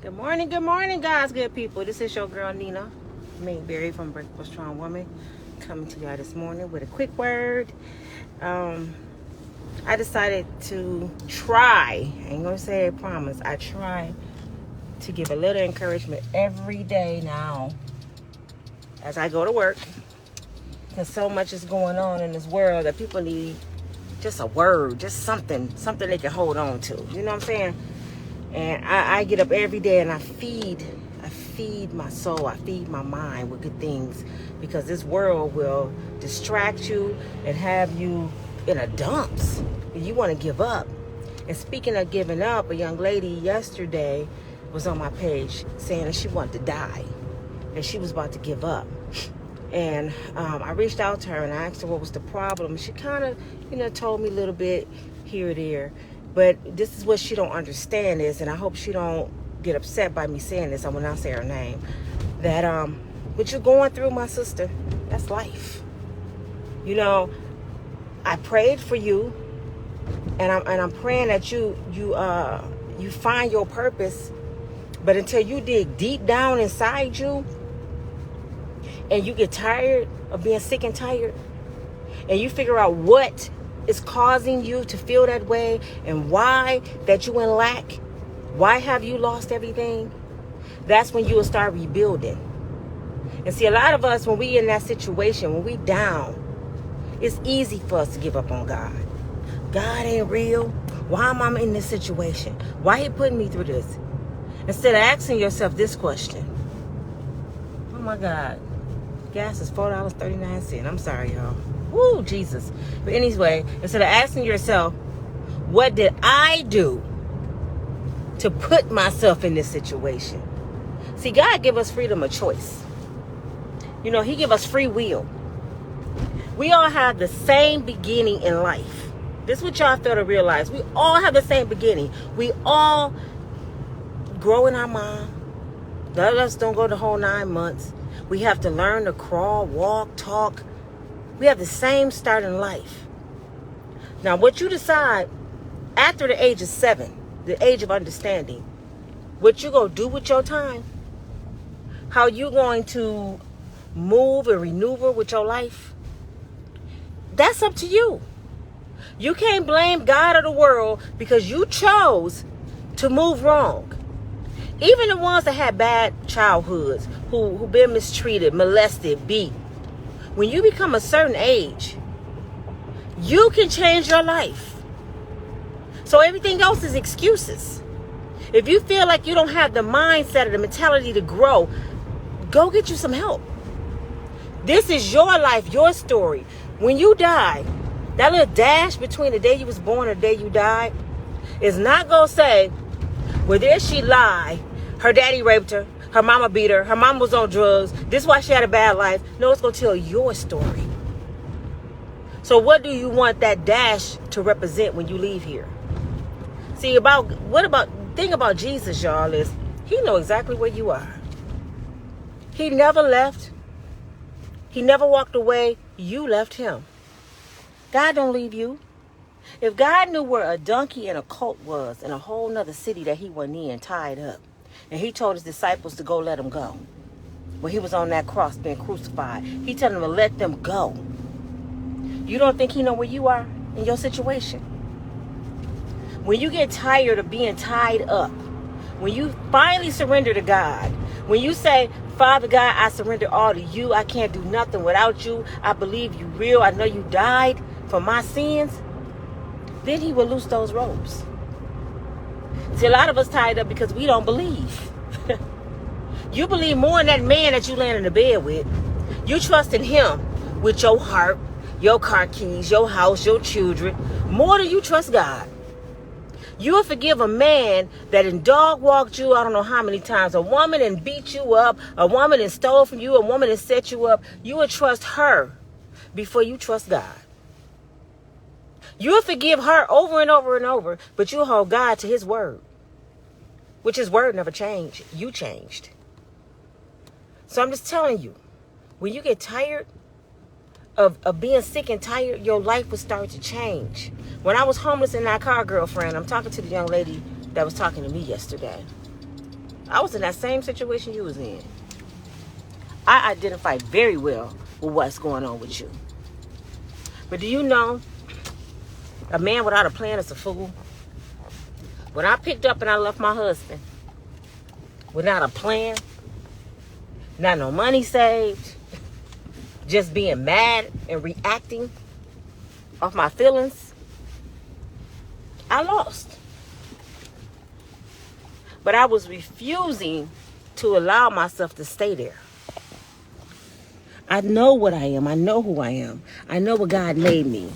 Good morning, guys, good people. This is your girl, Nina Mayberry from Unbreakable Strong Woman, coming to y'all this morning with a quick word. I decided to try, I ain't gonna say I promise, I try to give a little encouragement every day now as I go to work, because so much is going on in this world that people need just a word, just something they can hold on to. You know what I'm saying? And I get up every day and I feed my soul, I feed my mind with good things, because this world will distract you and have you in a dumps. You want to give up. And speaking of giving up, a young lady yesterday was on my page saying that she wanted to die and she was about to give up. And I reached out to her and I asked her what was the problem. She kind of, told me a little bit here or there. But this is what she don't understand is, and I hope she don't get upset by me saying this, I will not say her name, that what you're going through, my sister, that's life. I prayed for you, and I'm praying that you find your purpose. But until you dig deep down inside you, and you get tired of being sick and tired, and you figure out what is causing you to feel that way and why that you in lack, why have you lost everything, that's when you will start rebuilding. And see, a lot of us, when we in that situation, when we down, it's easy for us to give up on God. God ain't real. Why am I in this situation? Why he putting me through this? Instead of asking yourself this question. Oh my God. Gas is $4.39. I'm sorry, y'all. Woo, Jesus. But anyway, instead of asking yourself, what did I do to put myself in this situation? See, God give us freedom of choice. He give us free will. We all have the same beginning in life. This is what y'all fail to realize. We all have the same beginning. We all grow in our mom. None of us don't go the whole 9 months. We have to learn to crawl, walk, talk. We have the same start in life. Now, what you decide after the age of 7, the age of understanding, what you going to do with your time, how you going to move and maneuver with your life, that's up to you. You can't blame God or the world because you chose to move wrong. Even the ones that had bad childhoods, who been mistreated, molested, beat. When you become a certain age, you can change your life. So everything else is excuses. If you feel like you don't have the mindset or the mentality to grow, go get you some help. This is your life, your story. When you die, that little dash between the day you was born and the day you died is not going to say, well, there she lied. Her daddy raped her. Her mama beat her. Her mama was on drugs. This is why she had a bad life. No, it's going to tell your story. So what do you want that dash to represent when you leave here? See, thing about Jesus, y'all, is he know exactly where you are. He never left. He never walked away. You left him. God don't leave you. If God knew where a donkey and a colt was in a whole nother city that he wasn't in, tied up, and he told his disciples to go let him go, when he was on that cross being crucified, he told them to let them go. You don't think he know where you are in your situation? When you get tired of being tied up, when you finally surrender to God, when you say, Father God, I surrender all to you. I can't do nothing without you. I believe you real. I know you died for my sins. Then he will loose those ropes. See, a lot of us tied up because we don't believe. You believe more in that man that you laying in the bed with. You trust in him with your heart, your car keys, your house, your children, more than you trust God. You will forgive a man that dog walked you I don't know how many times. A woman and beat you up. A woman and stole from you. A woman and set you up. You will trust her before you trust God. You'll forgive her over and over and over, but you'll hold God to his word, which his word never changed. You changed. So I'm just telling you, when you get tired of being sick and tired, your life will start to change. When I was homeless in that car, girlfriend, I'm talking to the young lady that was talking to me yesterday. I was in that same situation you was in. I identify very well with what's going on with you. But do you know, a man without a plan is a fool? When I picked up and I left my husband without a plan, not no money saved, just being mad and reacting off my feelings, I lost. But I was refusing to allow myself to stay there. I know what I am. I know who I am. I know what God made me.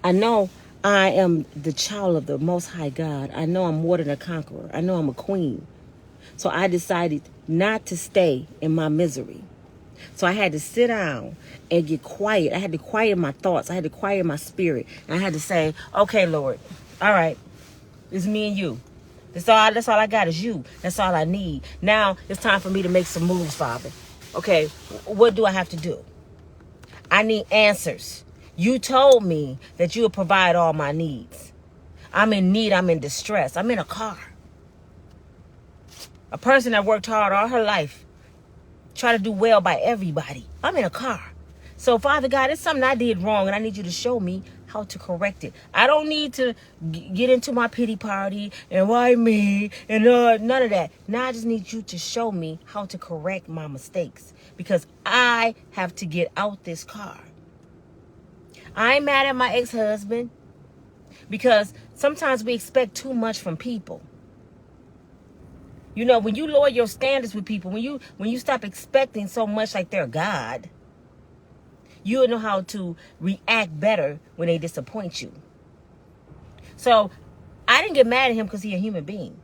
I know I am the child of the Most High God. I know I'm more than a conqueror. I know I'm a queen. So I decided not to stay in my misery. So I had to sit down and get quiet. I had to quiet my thoughts. I had to quiet my spirit. And I had to say, okay, Lord, all right, it's me and you. That's all I got is you. That's all I need. Now it's time for me to make some moves, Father. Okay, what do I have to do? I need answers. You told me that you would provide all my needs. I'm in need. I'm in distress. I'm in a car. A person that worked hard all her life, try to do well by everybody. I'm in a car. So, Father God, it's something I did wrong, and I need you to show me how to correct it. I don't need to get into my pity party and why me and none of that. Now I just need you to show me how to correct my mistakes, because I have to get out this car. I ain't mad at my ex-husband, because sometimes we expect too much from people. You know, when you lower your standards with people, when you stop expecting so much like they're God, you'll know how to react better when they disappoint you. So I didn't get mad at him because he's a human being.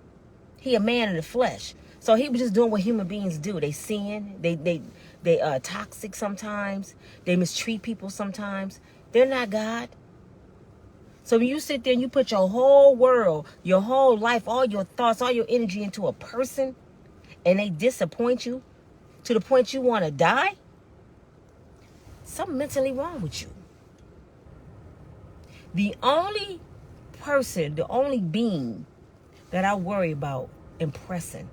He a man in the flesh. So he was just doing what human beings do. They sin. They toxic sometimes. They mistreat people sometimes. They're not God. So when you sit there and you put your whole world, your whole life, all your thoughts, all your energy into a person, and they disappoint you to the point you want to die, something mentally wrong with you. The only person, the only being that I worry about impressing,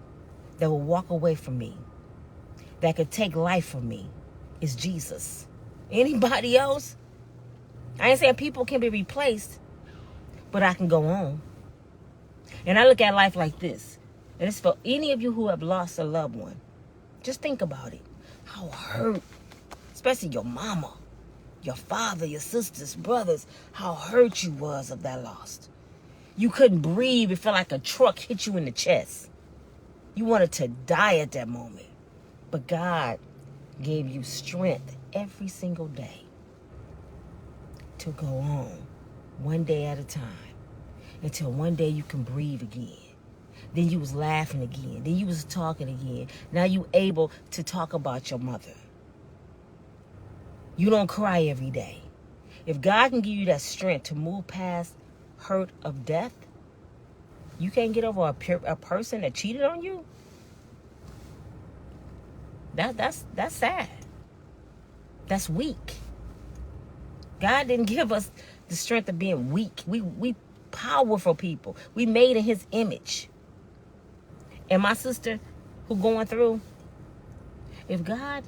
that will walk away from me, that could take life from me, is Jesus. Anybody else? I ain't saying people can be replaced, but I can go on. And I look at life like this. And it's for any of you who have lost a loved one. Just think about it. How hurt, especially your mama, your father, your sisters, brothers, how hurt you was of that loss. You couldn't breathe. It felt like a truck hit you in the chest. You wanted to die at that moment. But God gave you strength every single day to go on, one day at a time, until one day you can breathe again. Then you was laughing again. Then you was talking again. Now you able to talk about your mother. You don't cry every day. If God can give you that strength to move past hurt of death, you can't get over a person that cheated on you. That's sad. That's weak. God didn't give us the strength of being weak. We powerful people. We made in his image. And my sister who going through, if God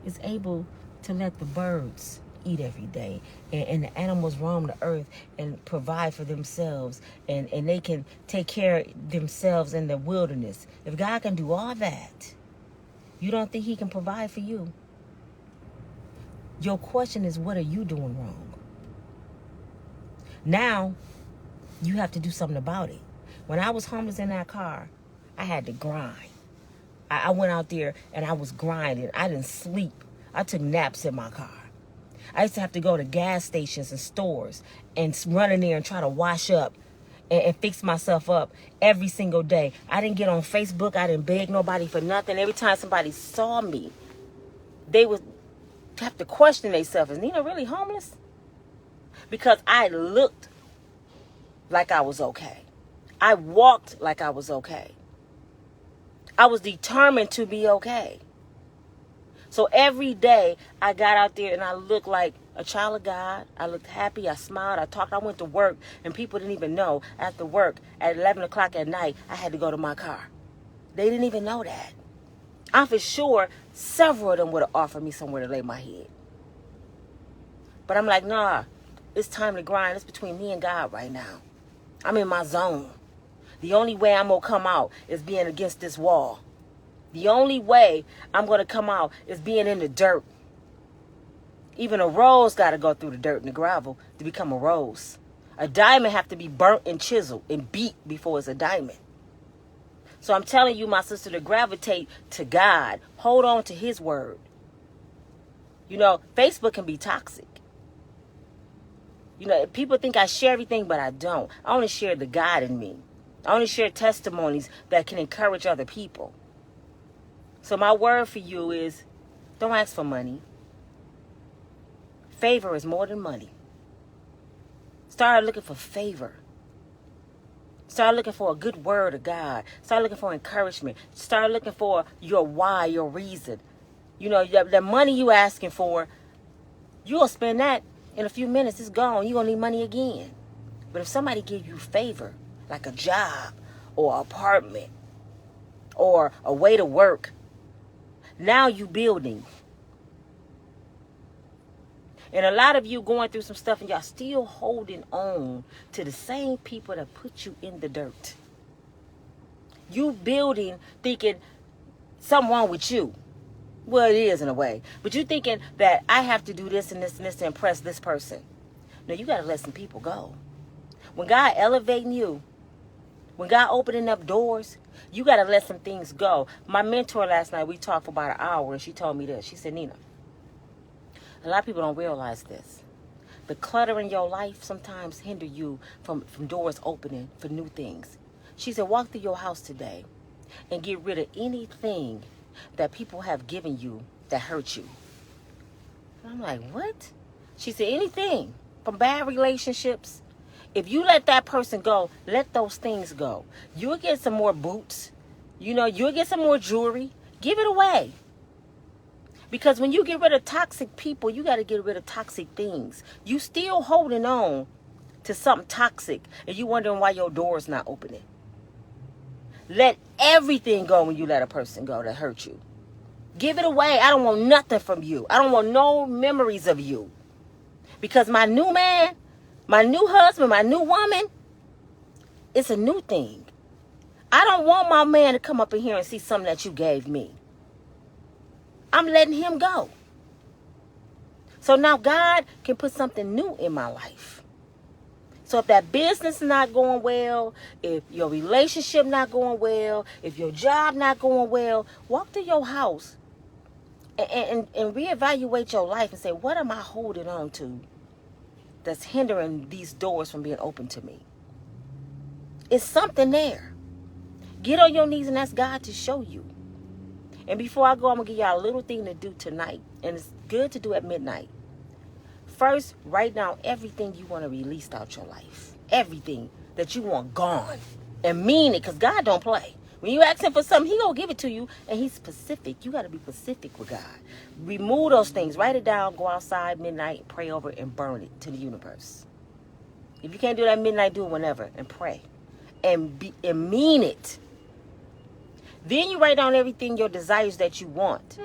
is able to let the birds eat every day and the animals roam the earth and provide for themselves and they can take care of themselves in the wilderness, if God can do all that, you don't think he can provide for you? Your question is, what are you doing wrong? Now, you have to do something about it. When I was homeless in that car, I had to grind. I went out there and I was grinding. I didn't sleep. I took naps in my car. I used to have to go to gas stations and stores and run in there and try to wash up and fix myself up every single day. I didn't get on Facebook. I didn't beg nobody for nothing. Every time somebody saw me, they would have to question themselves. Is Nina really homeless? Because I looked like I was okay. I walked like I was okay. I was determined to be okay. So every day I got out there and I looked like a child of God. I looked happy. I smiled. I talked. I went to work and people didn't even know. After work at 11 o'clock at night, I had to go to my car. They didn't even know that. I'm for sure several of them would have offered me somewhere to lay my head. But I'm like, nah, it's time to grind. It's between me and God right now. I'm in my zone. The only way I'm going to come out is being against this wall. The only way I'm going to come out is being in the dirt. Even a rose got to go through the dirt and the gravel to become a rose. A diamond have to be burnt and chiseled and beat before it's a diamond. So I'm telling you, my sister, to gravitate to God. Hold on to his word. You know, Facebook can be toxic. You know, people think I share everything, but I don't. I only share the God in me. I only share testimonies that can encourage other people. So my word for you is, don't ask for money. Favor is more than money. Start looking for favor. Start looking for a good word of God. Start looking for encouragement. Start looking for your why, your reason. You know, the money you asking for, you'll spend that in a few minutes. It's gone. You're going to need money again. But if somebody gives you favor, like a job or an apartment or a way to work, now you building. And a lot of you going through some stuff and y'all still holding on to the same people that put you in the dirt. You building thinking something wrong with you. Well, it is in a way. But you thinking that I have to do this and this and this to impress this person. No, you got to let some people go. When God elevating you, when God opening up doors, you got to let some things go. My mentor last night, we talked for about an hour, and she told me this. She said, Nina, a lot of people don't realize this. The clutter in your life sometimes hinder you from doors opening for new things. She said, walk through your house today and get rid of anything that people have given you that hurt you. And I'm like, what? She said, anything from bad relationships. If you let that person go, let those things go. You'll get some more boots. You know, you'll get some more jewelry. Give it away. Because when you get rid of toxic people, you got to get rid of toxic things. You still holding on to something toxic and you wondering why your door is not opening. Let everything go when you let a person go that hurt you. Give it away. I don't want nothing from you. I don't want no memories of you. Because my new man, my new husband, my new woman, it's a new thing. I don't want my man to come up in here and see something that you gave me. I'm letting him go. So now God can put something new in my life. So if that business is not going well, if your relationship not going well, if your job not going well, walk to your house and reevaluate your life and say, what am I holding on to that's hindering these doors from being open to me? It's something there. Get on your knees and ask God to show you. And before I go, I'm going to give y'all a little thing to do tonight. And it's good to do at midnight. First, write down everything you want to release out your life. Everything that you want gone. And mean it, because God don't play. When you ask him for something, he going to give it to you. And he's specific. You got to be specific with God. Remove those things. Write it down. Go outside midnight. Pray over it and burn it to the universe. If you can't do that midnight, do it whenever. And pray. And mean it. Then you write down everything, your desires that you want.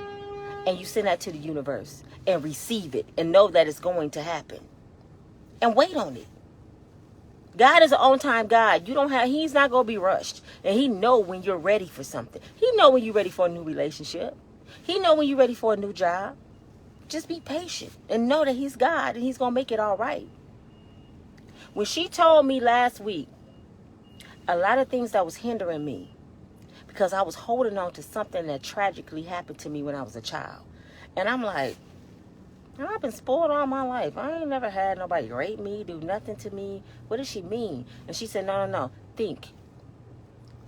And you send that to the universe. And receive it. And know that it's going to happen. And wait on it. God is an on-time God. He's not going to be rushed. And he know when you're ready for something. He know when you're ready for a new relationship. He know when you're ready for a new job. Just be patient. And know that he's God. And he's going to make it all right. When she told me last week, a lot of things that was hindering me, because I was holding on to something that tragically happened to me when I was a child. And I'm like, I've been spoiled all my life. I ain't never had nobody rape me, do nothing to me. What does she mean? And she said, no. Think.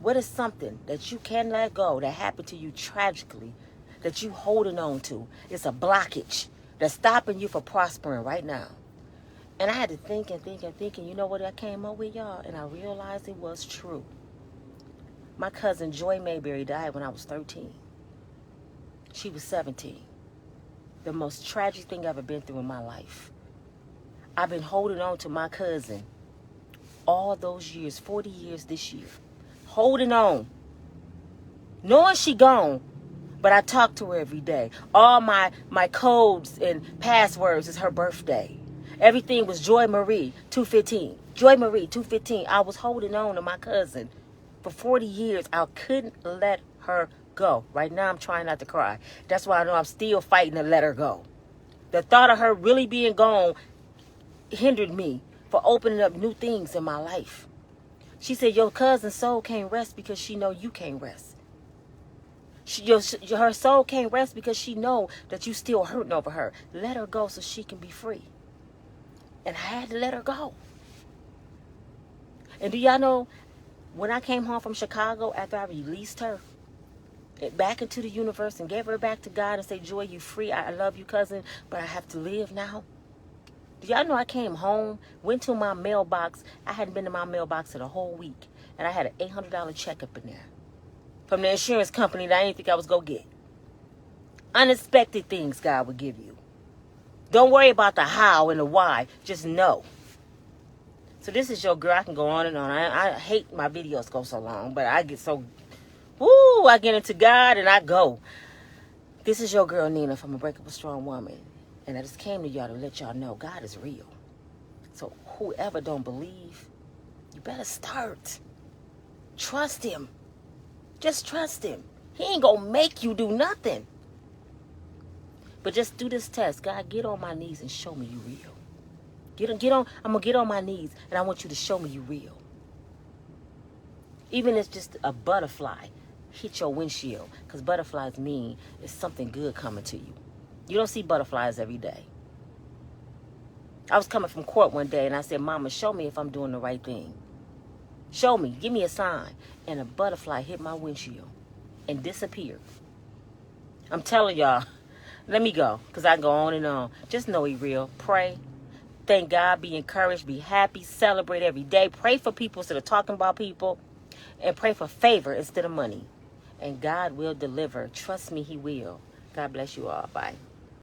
What is something that you can let go that happened to you tragically that you holding on to? It's a blockage that's stopping you from prospering right now. And I had to think. You know what I came up with, y'all? And I realized it was true. My cousin Joy Mayberry died when I was 13. She was 17. The most tragic thing I've ever been through in my life. I've been holding on to my cousin all those years, 40 years this year. Holding on. knowing she gone, but I talk to her every day. All my codes and passwords is her birthday. Everything was Joy Marie 215. Joy Marie 215. I was holding on to my cousin for 40 years. I couldn't let her go. Right now I'm trying not to cry. That's why I know I'm still fighting to let her go. The thought of her really being gone hindered me for opening up new things in my life. She said, your cousin's soul can't rest because she know you can't rest. Her soul can't rest because she know that you still hurting over her. Let her go so she can be free. And I had to let her go. And do y'all know, when I came home from Chicago after I released her back into the universe and gave her back to God and said, Joy, you free. I love you, cousin, but I have to live now. Do y'all know I came home, went to my mailbox. I hadn't been to my mailbox in a whole week. And I had an $800 check up in there from the insurance company that I didn't think I was going to get. Unexpected things God would give you. Don't worry about the how and the why. Just know. So this is your girl. I can go on and on. I hate my videos go so long, but I get so, woo, I get into God and I go. This is your girl, Nina, from Unbreakable Strong Woman. And I just came to y'all to let y'all know God is real. So whoever don't believe, you better start. Trust him. Just trust him. He ain't gonna make you do nothing. But just do this test. God, get on my knees and show me you real. Get on. I'm gonna get on my knees and I want you to show me you real. Even if it's just a butterfly hit your windshield, because butterflies mean it's something good coming to you. You don't see butterflies every day. I was coming from court one day and I said, Mama, show me if I'm doing the right thing. Show me. Give me a sign. And a butterfly hit my windshield and disappeared. I'm telling y'all, let me go, because I can go on and on. Just know he real. Pray. Thank God. Be encouraged. Be happy. Celebrate every day. Pray for people instead of talking about people. And pray for favor instead of money. And God will deliver. Trust me, he will. God bless you all. Bye.